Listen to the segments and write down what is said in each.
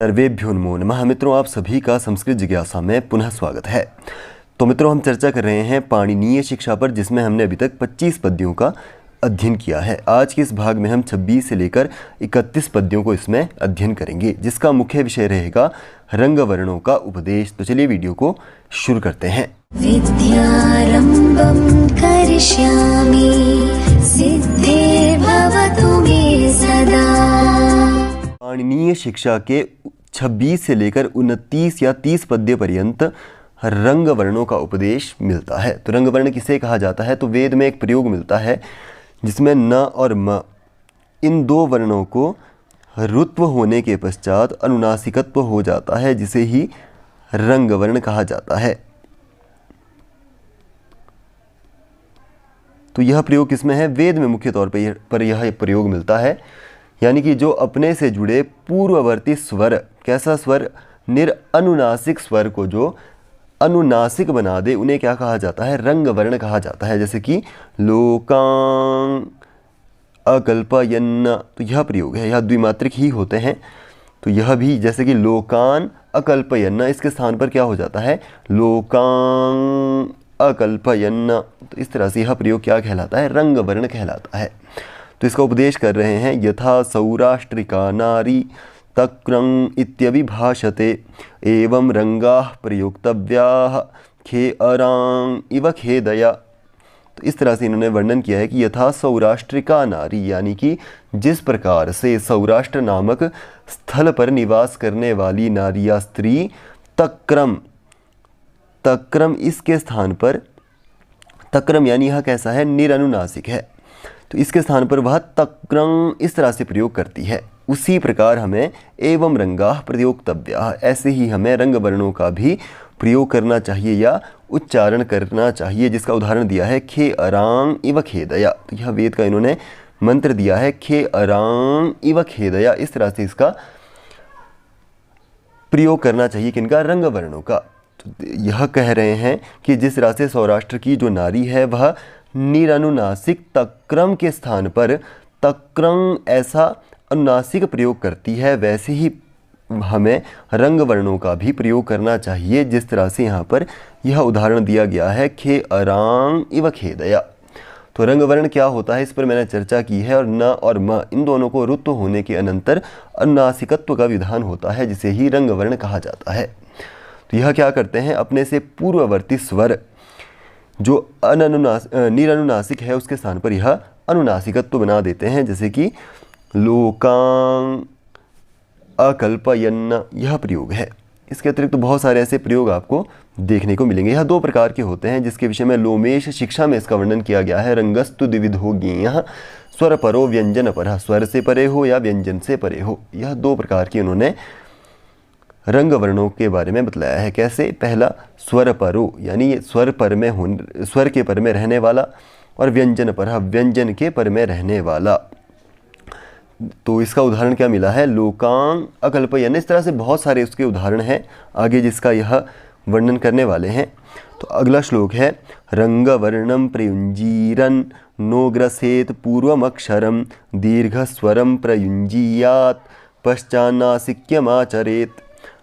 सर्वेभ्यो नमो नमः। मित्रों, आप सभी का संस्कृत जिज्ञासा में पुनः स्वागत है। तो मित्रों, हम चर्चा कर रहे हैं पाणिनीय शिक्षा पर, जिसमें हमने अभी तक 25 पद्यों का अध्ययन किया है। आज के इस भाग में हम 26 से लेकर 31 पद्यों को इसमें अध्ययन करेंगे, जिसका मुख्य विषय रहेगा रंग वर्णों का उपदेश। तो चलिए वीडियो को शुरू करते हैं। विद्यारंभं करिष्यामि सिद्धिर्भवतु मे सदा। पाणिनीय शिक्षा के 26 से लेकर 29 या 30 पद्य पर्यंत रंग वर्णों का उपदेश मिलता है। तो रंग वर्ण किसे कहा जाता है? तो वेद में एक प्रयोग मिलता है जिसमें न और म, इन दो वर्णों को ऋत्व होने के पश्चात अनुनासिकत्व हो जाता है, जिसे ही रंग वर्ण कहा जाता है। तो यह प्रयोग किसमें है? वेद में मुख्य तौर पर यह प्रयोग मिलता है, यानी कि जो अपने से जुड़े पूर्ववर्ती स्वर, कैसा स्वर? निरअनुनासिक स्वर को जो अनुनासिक बना दे, उन्हें क्या कहा जाता है? रंग वर्ण कहा जाता है। जैसे कि लोकां अकल्पयन्न, तो यह प्रयोग है, यह द्विमात्रिक ही होते हैं। तो यह भी जैसे कि लोकान अकल्पयन्न, इसके स्थान पर क्या हो जाता है? लोकां अकल्पयन्न। तो इस तरह से यह प्रयोग क्या कहलाता है? रंग वर्ण कहलाता है। तो इसका उपदेश कर रहे हैं। यथा सौराष्ट्रिका नारी तक्रं इत्यभिभाषते एवं रंगाः प्रयोक्तव्याः खेअरां इव खेदया। तो इस तरह से इन्होंने वर्णन किया है कि यथा सौराष्ट्रिका नारी, यानी कि जिस प्रकार से सौराष्ट्र नामक स्थल पर निवास करने वाली नारी या स्त्री तक्रम, तक्रम इसके स्थान पर, तक्रम यानी यह कैसा है? निरनुनासिक है। तो इसके स्थान पर वह तक्रं इस तरह से प्रयोग करती है। उसी प्रकार हमें एवं रंगाः प्रयोक्तव्याः, ऐसे ही हमें रंग वर्णों का भी प्रयोग करना चाहिए या उच्चारण करना चाहिए, जिसका उदाहरण दिया है खेअरां इव खेदया। तो यह वेद का इन्होंने मंत्र दिया है, खेअरां इव खेदया। इस तरह से इसका प्रयोग करना चाहिए, किनका? रंग वर्णों का। तो यह कह रहे हैं कि जिस तरह से सौराष्ट्र की जो नारी है वह निरनुनासिक तक्रम के स्थान पर तक्रं ऐसा अनुनासिक प्रयोग करती है, वैसे ही हमें रंग वर्णों का भी प्रयोग करना चाहिए, जिस तरह से यहाँ पर यह उदाहरण दिया गया है खेअरां इव खेदया। तो रंग वर्ण क्या होता है, इस पर मैंने चर्चा की है। और न और म, इन दोनों को ऋत्व होने के अनंतर अनुनासिकत्व का विधान होता है, जिसे ही रंग वर्ण कहा जाता है। तो यह क्या करते हैं? अपने से पूर्ववर्ती स्वर जो निरनुनासिक है, उसके स्थान पर यह अनुनासिकत्व बना देते हैं। जैसे कि लोकां अकल्पयन्न, यह प्रयोग है। इसके अतिरिक्त बहुत सारे ऐसे प्रयोग आपको देखने को मिलेंगे। यह दो प्रकार के होते हैं, जिसके विषय में लोमेश शिक्षा में इसका वर्णन किया गया है। रंगस्तु द्विविधो ज्ञेयः स्वर परो व्यंजन परः, स्वर से परे हो या व्यंजन से परे हो। यह दो प्रकार के उन्होंने रंग वर्णों के बारे में बतलाया है। कैसे? पहला स्वर परो, यानी स्वर पर में स्वर के पर में रहने वाला, और व्यंजन परः, व्यंजन के पर में रहने वाला। तो इसका उदाहरण क्या मिला है? लोकां अकल्पयन्न। इस तरह से बहुत सारे उसके उदाहरण हैं आगे, जिसका यह वर्णन करने वाले हैं। तो अगला श्लोक है, रंग वर्णम प्रयुंजीरन नो ग्रसेत पूर्वमक्षरम दीर्घस्वरम प्रयुंजीयात पश्चान्नासिक्यमाचरेत।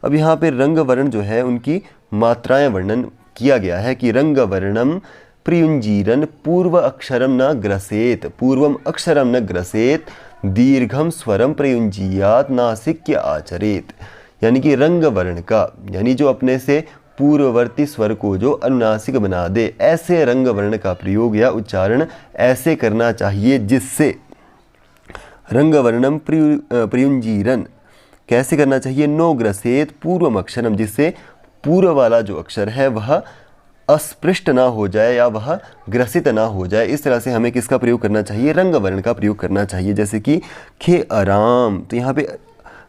अब यहाँ पे रंग वर्ण जो है उनकी मात्राएं वर्णन किया गया है कि रंग वर्णम प्रयुंजीरन पूर्व अक्षरम न ग्रसेत, पूर्वम अक्षरम न ग्रसेत, दीर्घम स्वरम प्रयुंजीयात नासिक्य आचरेत। यानी कि रंग वर्ण का, यानी जो अपने से पूर्ववर्ती स्वर को जो अनुनासिक बना दे, ऐसे रंग वर्ण का प्रयोग या उच्चारण ऐसे करना चाहिए जिससे रंग वर्णम प्रयुंजीरन कैसे करना चाहिए? नो ग्रसेत पूर्वम अक्षरम, जिससे पूर्व वाला जो अक्षर है वह अस्पृष्ट ना हो जाए या वह ग्रसित ना हो जाए। इस तरह से हमें किसका प्रयोग करना चाहिए? रंग वर्ण का प्रयोग करना चाहिए। जैसे कि खेअरां, तो यहाँ पे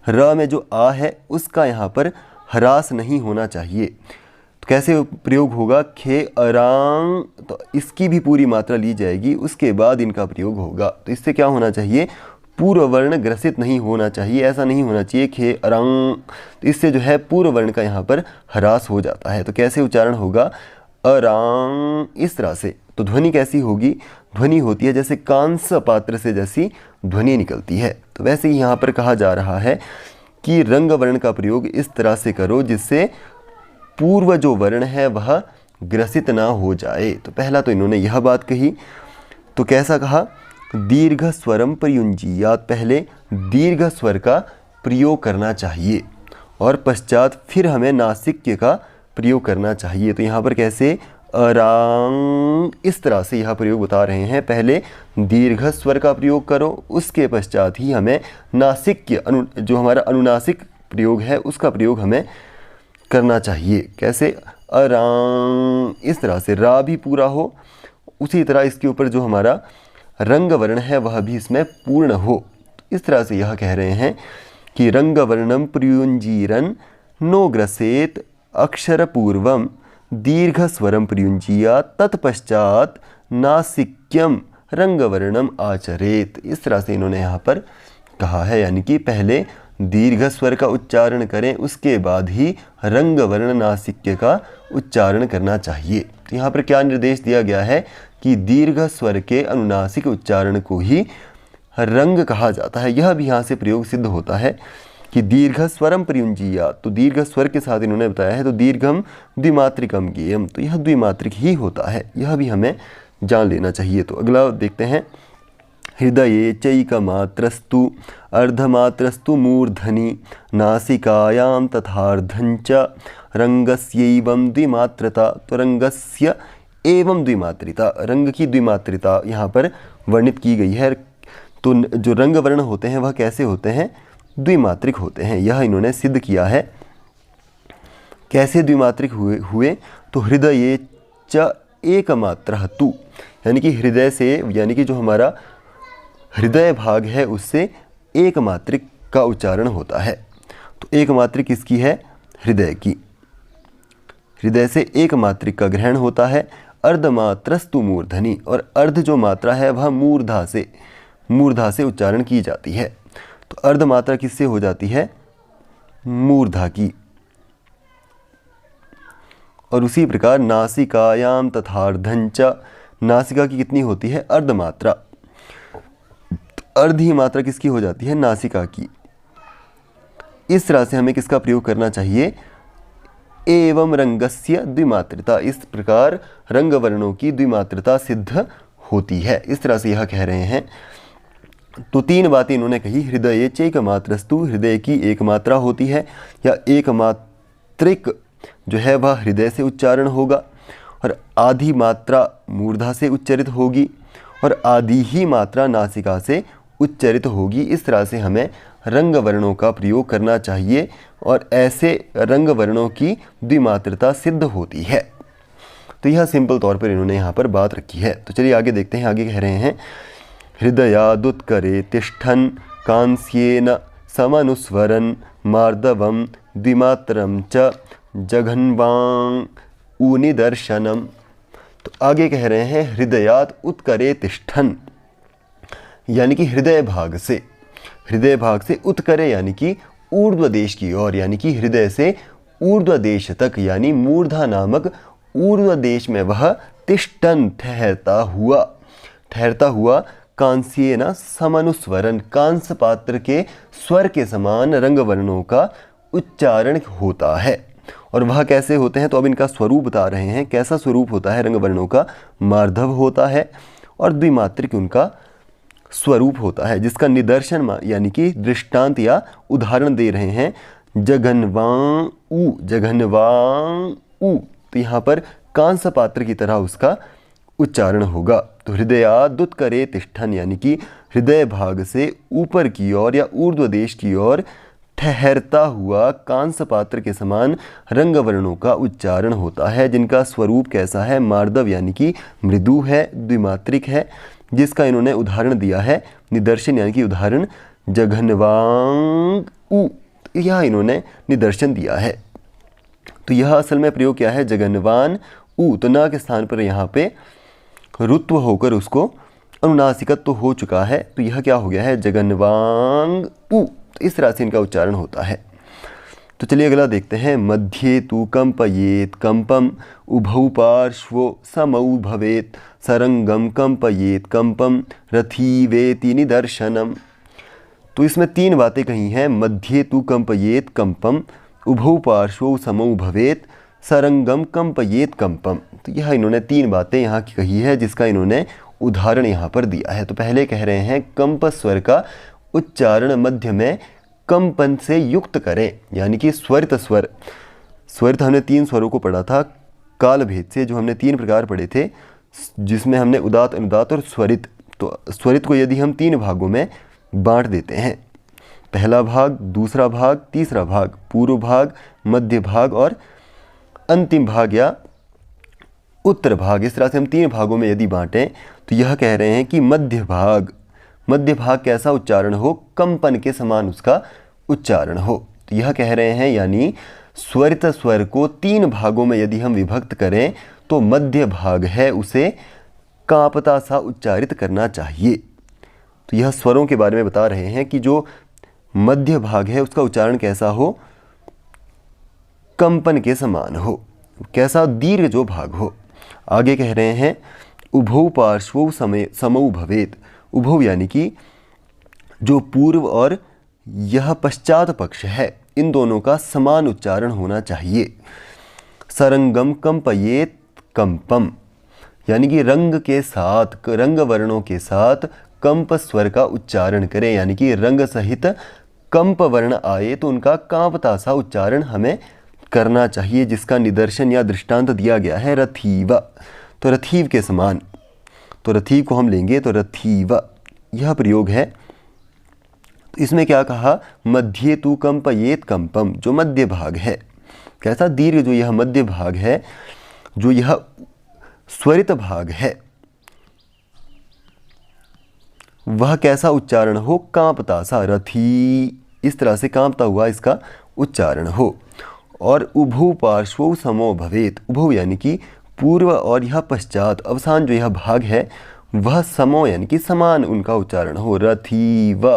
र में जो आ है उसका यहाँ पर ह्रास नहीं होना चाहिए। तो कैसे प्रयोग होगा? खेअरां, तो इसकी भी पूरी मात्रा ली जाएगी, उसके बाद इनका प्रयोग होगा। तो इससे क्या होना चाहिए? पूर्व वर्ण ग्रसित नहीं होना चाहिए, ऐसा नहीं होना चाहिए खेअरां। तो इससे जो है पूर्व वर्ण का यहाँ पर ह्रास हो जाता है। तो कैसे उच्चारण होगा? अरां, इस तरह से। तो ध्वनि कैसी होगी? ध्वनि होती है जैसे कांस्य पात्र से जैसी ध्वनि निकलती है। तो वैसे ही यहाँ पर कहा जा रहा है कि रंग वर्ण का प्रयोग इस तरह से करो जिससे पूर्व जो वर्ण है वह ग्रसित ना हो जाए। तो पहला तो इन्होंने यह बात कही, तो कैसा कहा, दीर्घ स्वरम प्रयुंजीयात, पहले दीर्घ स्वर का प्रयोग करना चाहिए और पश्चात फिर हमें नासिक्य का प्रयोग करना चाहिए। तो यहाँ पर कैसे, अरांग, इस तरह से यह प्रयोग बता रहे हैं। पहले दीर्घ स्वर का प्रयोग करो, उसके पश्चात ही हमें नासिक्य जो हमारा अनुनासिक प्रयोग है उसका प्रयोग हमें करना चाहिए। कैसे, अरांग, इस तरह से रा भी पूरा हो, उसी तरह इसके ऊपर जो हमारा रंग वर्ण है वह भी इसमें पूर्ण हो। इस तरह से यह कह रहे हैं कि रंग वर्णम प्रयुंजीरन नो ग्रसेत अक्षर पूर्वम दीर्घ स्वरम प्रयुंजिया तत्पश्चात नासिक्यम रंग वर्णम आचरेत। इस तरह से इन्होंने यहाँ पर कहा है, यानी कि पहले दीर्घ स्वर का उच्चारण करें, उसके बाद ही रंग वर्ण नासिक्य का उच्चारण करना चाहिए। तो यहाँ पर क्या निर्देश दिया गया है कि दीर्घ स्वर के अनुनासिक उच्चारण को ही रंग कहा जाता है। यह भी यहाँ से प्रयोग सिद्ध होता है कि दीर्घ स्वरम प्रयुंजीया, तो दीर्घ स्वर के साथ इन्होंने बताया है, तो दीर्घम द्विमात्रिकम गेयम, तो यह द्विमात्रिक ही होता है, यह भी हमें जान लेना चाहिए। तो अगला देखते हैं, हृदये चैकमात्रस्तु अर्धमात्रस्तु मूर्धनि नासिकायां तथार्धंच रंगस्यैवं द्विमात्रता। तो रंगस्य एवं द्विमात्रिता, रंग की द्विमात्रिता यहाँ पर वर्णित की गई है। तो जो रंग वर्ण होते हैं वह कैसे होते हैं, द्विमात्रिक होते हैं, यह इन्होंने सिद्ध किया है। कैसे द्विमात्रिक हुए, तो हृदये च एकमात्रः तु, यानी कि हृदय से, यानी कि जो हमारा हृदय भाग है उससे एक मात्रिक का उच्चारण होता है। तो एक मात्रिक किसकी है, हृदय की, हृदय से एक मात्रिक का ग्रहण होता है। अर्धमात्रस्तु मूर्धनि, और अर्ध जो मात्रा है वह मूर्धा से उच्चारण की जाती है। तो अर्धमात्रा किससे हो जाती है, मूर्धा की। और उसी प्रकार नासिकायाम तथार्धंच, नासिका की कितनी होती है, अर्धमात्रा, अर्ध ही मात्रा किसकी हो जाती है, नासिका की। इस तरह से हमें किसका प्रयोग करना चाहिए, एवं रंगस्य द्विमात्रिता, इस प्रकार रंग वर्णों की द्विमात्रिता सिद्ध होती है। इस तरह से यह कह रहे हैं। तो तीन बातें इन्होंने कही, हृदय चैकमात्रस्तु, हृदय की एक मात्रा होती है या एक मात्रिक जो है वह हृदय से उच्चारण होगा, और आधी मात्रा मूर्धा से उच्चरित होगी, और आधी ही मात्रा नासिका से उच्चरित होगी। इस तरह से हमें रंग वर्णों का प्रयोग करना चाहिए, और ऐसे रंग वर्णों की द्विमात्रिता सिद्ध होती है। तो यह सिंपल तौर पर इन्होंने यहाँ पर बात रखी है। तो चलिए आगे देखते हैं, आगे कह रहे हैं, हृदयादुत्करे तिष्ठन् कांस्येन समनुस्वरन् मार्दवं द्विमात्रं च जघन्वां उनिदर्शनम। तो आगे कह रहे हैं, हृदयात उत्करे तिष्ठन्, यानी कि हृदय भाग से उत्करे यानी कि ऊर्ध्व देश की ओर, यानी कि हृदय से ऊर्ध्व देश तक, यानी मूर्धा नामक ऊर्ध्व देश में वह तिष्ठन् ठहरता हुआ कांस्येन समनुस्वरन, कांस्य पात्र के स्वर के समान रंग वर्णों का उच्चारण होता है। और वह कैसे होते हैं, तो अब इनका स्वरूप बता रहे हैं। कैसा स्वरूप होता है रंग वर्णों का, मार्धव होता है, और द्विमात्रिक उनका स्वरूप होता है, जिसका निदर्शन यानी कि दृष्टांत या उदाहरण दे रहे हैं। जघन्वां उ, तो यहाँ पर कांस्य पात्र की तरह उसका उच्चारण होगा। तो हृदयादुत्करे तिष्ठन्, यानी कि हृदय भाग से ऊपर की ओर या ऊर्ध्व देश की ओर ठहरता हुआ कांस्य पात्र के समान रंग वर्णों का उच्चारण होता है, जिनका स्वरूप कैसा है, मार्दव यानी कि मृदु है, द्विमात्रिक है, जिसका इन्होंने उदाहरण दिया है, निदर्शन यानी कि उदाहरण जघन्वां उ, यह इन्होंने निदर्शन दिया है। तो यह असल में प्रयोग क्या है, जघन्वान उ, तो न के स्थान पर यहाँ पे रुत्व होकर उसको अनुनासिकत्व हो चुका है, तो यह क्या हो गया है, जघन्वां उ। तो इस तरह से इनका उच्चारण होता है। तो चलिए अगला देखते हैं, मध्ये तु कंपयेत कंपम उभौ पार्श्वो समौ भवेत सरंगम कंपयेत कंपम रथीवेति निदर्शनम। तो इसमें 3 बातें कही हैं। मध्ये तु कंपयेत कंपम, उभौ पार्श्वौ समौ भवेत, सरंगम कंपयेत कंपम। तो यह इन्होंने 3 बातें यहाँ की कही है, जिसका इन्होंने उदाहरण यहाँ पर दिया है। तो पहले कह रहे हैं कंप स्वर का उच्चारण मध्य में कंपन से युक्त करें, यानी कि स्वरित स्वर। स्वरित हमने 3 स्वरों को पढ़ा था काल भेद से, जो हमने 3 प्रकार पढ़े थे, जिसमें हमने उदात, अनुदात और स्वरित। तो स्वरित को यदि हम 3 भागों में बांट देते हैं, पहला भाग, दूसरा भाग, तीसरा भाग, पूर्व भाग, मध्य भाग और अंतिम भाग या उत्तर भाग, इस तरह से हम 3 भागों में यदि बांटें, तो यह कह रहे हैं कि मध्य भाग कैसा उच्चारण हो, कंपन के समान उसका उच्चारण हो। तो यह कह रहे हैं यानी स्वरित स्वर को 3 भागों में यदि हम विभक्त करें तो मध्य भाग है उसे कांपता सा उच्चारित करना चाहिए। तो यह स्वरों के बारे में बता रहे हैं कि जो मध्य भाग है उसका उच्चारण कैसा हो, कंपन के समान हो, कैसा, दीर्घ जो भाग हो। आगे कह रहे हैं उभौ पार्श्वौ समौ भवेत। उभौ यानी कि जो पूर्व और यह पश्चात पक्ष है, इन दोनों का समान उच्चारण होना चाहिए। सरंगम कंपयेत कंपम, यानी कि रंग के साथ, रंग वर्णों के साथ कंप स्वर का उच्चारण करें, यानी कि रंग सहित कंप वर्ण आए तो उनका कांपता सा उच्चारण हमें करना चाहिए, जिसका निदर्शन या दृष्टांत दिया गया है रथीव। तो रथीव के समान, तो रथीव को हम लेंगे तो रथीव यह प्रयोग है। इसमें क्या कहा, मध्ये तु कंपयेत कंपम, जो मध्य भाग है, कैसा, दीर्घ जो यह मध्य भाग है, जो यह स्वरित भाग है, वह कैसा उच्चारण हो, कांपता सा, रथी, इस तरह से कांपता हुआ इसका उच्चारण हो। और उभौ पार्श्वौ समो भवेत, उभौ यानी कि पूर्व और यह पश्चात, अवसान जो यह भाग है वह समो यानी कि समान उनका उच्चारण हो, रथीव,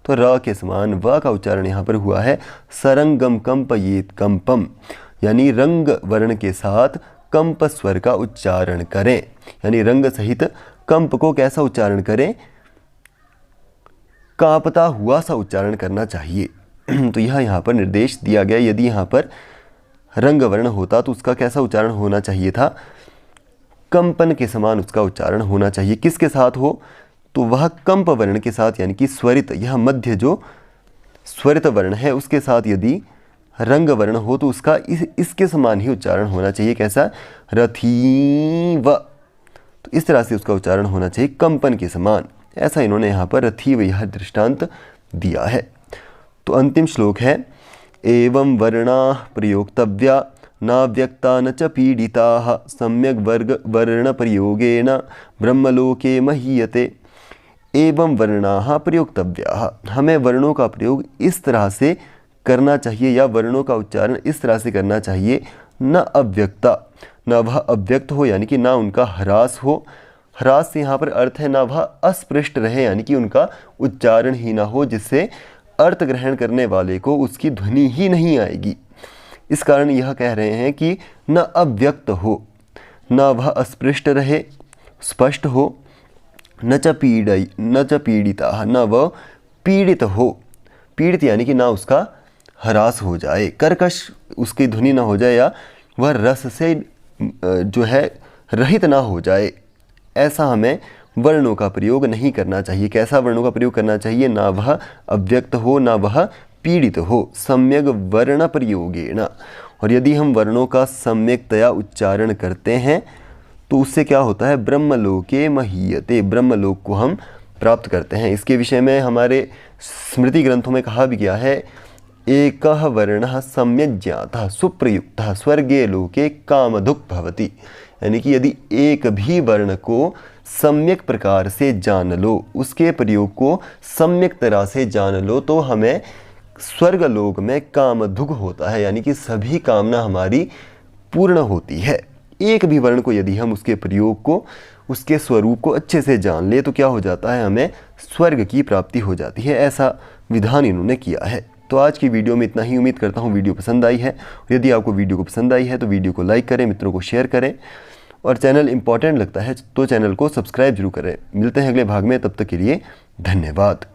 तो र के समान व का उच्चारण यहाँ पर हुआ है। सरंगम कंपयेत कंपम, यानी रंग वर्ण के साथ कंप स्वर का उच्चारण करें, यानी रंग सहित कंप को कैसा उच्चारण करें, कांपता हुआ सा उच्चारण करना चाहिए। तो यह यहाँ पर निर्देश दिया गया। यदि यहाँ पर रंग वर्ण होता तो उसका कैसा उच्चारण होना चाहिए था, कंपन के समान उसका उच्चारण होना चाहिए। किसके साथ हो, तो वह कंप वर्ण के साथ, यानी कि स्वरित, यह मध्य जो स्वरित वर्ण है उसके साथ यदि रंग वर्ण हो तो उसका इसके समान ही उच्चारण होना चाहिए, कैसा, रथीव। तो इस तरह से उसका उच्चारण होना चाहिए कंपन के समान। ऐसा इन्होंने यहाँ पर रथीव यह दृष्टांत दिया है। तो अंतिम श्लोक है एवं वर्णा प्रयोक्तव्या नाव्यक्ता न च पीडिताः सम्यक वर्ण प्रयोगेन ब्रह्मलोके महीयते। एवं वर्णाः प्रयोक्तव्याः, हमें वर्णों का प्रयोग इस तरह से करना चाहिए या वर्णों का उच्चारण इस तरह से करना चाहिए, न अव्यक्ता, न वह अव्यक्त हो यानी कि ना उनका ह्रास हो। ह्रास से यहाँ पर अर्थ है ना वह अस्पृष्ट रहे, यानी कि उनका उच्चारण ही ना हो जिससे अर्थ ग्रहण करने वाले को उसकी ध्वनि ही नहीं आएगी। इस कारण यह कह रहे हैं कि न अव्यक्त हो, न वह अस्पृष्ट रहे, स्पष्ट हो, न च पीड़िता, न वह पीड़ित हो। पीड़ित यानी कि ना उसका ह्रास हो जाए, कर्कश उसकी ध्वनि ना हो जाए, या वह रस से जो है रहित ना हो जाए। ऐसा हमें वर्णों का प्रयोग नहीं करना चाहिए। कैसा वर्णों का प्रयोग करना चाहिए, ना वह अव्यक्त हो, ना वह पीड़ित हो, सम्यक वर्ण प्रयोगेण। और यदि हम वर्णों का सम्यकतया उच्चारण करते हैं तो उससे क्या होता है, ब्रह्मलोके महीयते, ब्रह्मलोक को हम प्राप्त करते हैं। इसके विषय में हमारे स्मृति ग्रंथों में कहा भी गया है, एकः वर्णः सम्यक् ज्ञातः सुप्रयुक्तः स्वर्गे लोके कामधुक् भवति। यानी कि यदि एक भी वर्ण को सम्यक प्रकार से जान लो, उसके प्रयोग को सम्यक तरह से जान लो, तो हमें स्वर्गलोक में कामधुक् होता है, यानी कि सभी कामना हमारी पूर्ण होती है। एक भी वर्ण को यदि हम उसके प्रयोग को, उसके स्वरूप को अच्छे से जान ले तो क्या हो जाता है, हमें स्वर्ग की प्राप्ति हो जाती है। ऐसा विधान इन्होंने किया है। तो आज की वीडियो में इतना ही। उम्मीद करता हूँ वीडियो पसंद आई है। यदि आपको वीडियो को पसंद आई है तो वीडियो को लाइक करें, मित्रों को शेयर करें, और चैनल इंपॉर्टेंट लगता है तो चैनल को सब्सक्राइब जरूर करें। मिलते हैं अगले भाग में, तब तक के लिए धन्यवाद।